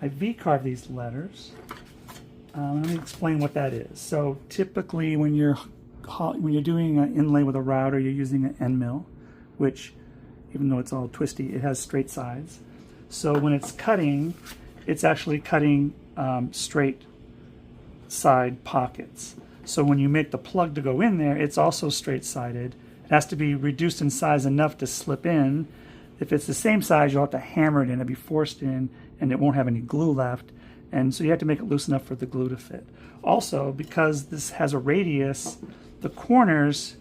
I V-carve these letters. Let me explain what that is. So typically when you're doing an inlay with a router, you're using an end mill, which, even though it's all twisty, it has straight sides. So when it's cutting, it's actually cutting straight side pockets. So when you make the plug to go in there, it's also straight sided. It has to be reduced in size enough to slip in. If it's the same size, you'll have to hammer it in, it'll be forced in, and it won't have any glue left. And so you have to make it loose enough for the glue to fit. Also, because this has a radius, the corners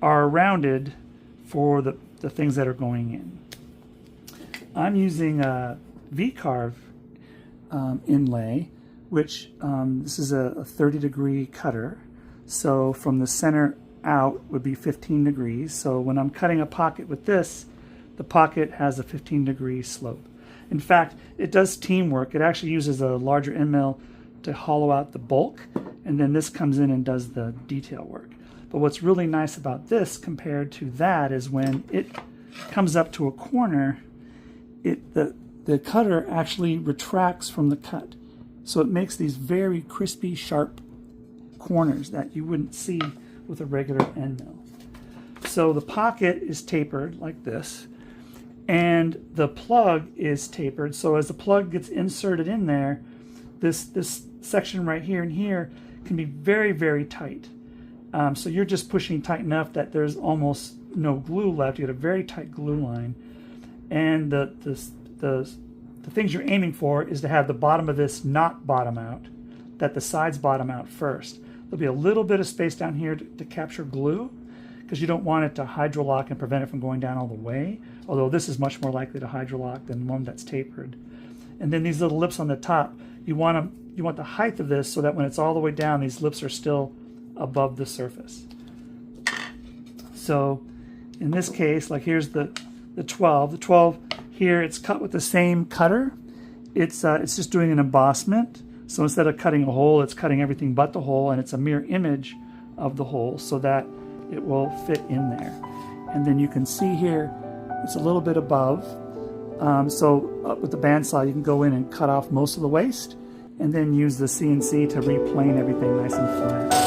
are rounded for the things that are going in. I'm using a V-carve inlay, which this is a 30-degree cutter. So from the center out would be 15 degrees. So when I'm cutting a pocket with this, the pocket has a 15-degree slope. In fact, it does teamwork. It actually uses a larger end mill to hollow out the bulk, and then this comes in and does the detail work. But what's really nice about this compared to that is when it comes up to a corner, the cutter actually retracts from the cut. So it makes these very crispy, sharp corners that you wouldn't see with a regular end mill. So the pocket is tapered like this, and the plug is tapered. So as the plug gets inserted in there, this section right here and here can be very, very tight. So you're just pushing tight enough that there's almost no glue left. You get a very tight glue line. And the things you're aiming for is to have the bottom of this not bottom out, that the sides bottom out first. There'll be a little bit of space down here to capture glue, because you don't want it to hydrolock and prevent it from going down all the way, although this is much more likely to hydrolock than one that's tapered. And then these little lips on the top, you want the height of this so that when it's all the way down, these lips are still above the surface. So in this case, like here's the 12. The 12 here, it's cut with the same cutter. It's just doing an embossment. So instead of cutting a hole, it's cutting everything but the hole, and it's a mirror image of the hole so that it will fit in there. And then you can see here, it's a little bit above. So with the bandsaw, you can go in and cut off most of the waste, and then use the CNC to replane everything nice and flat.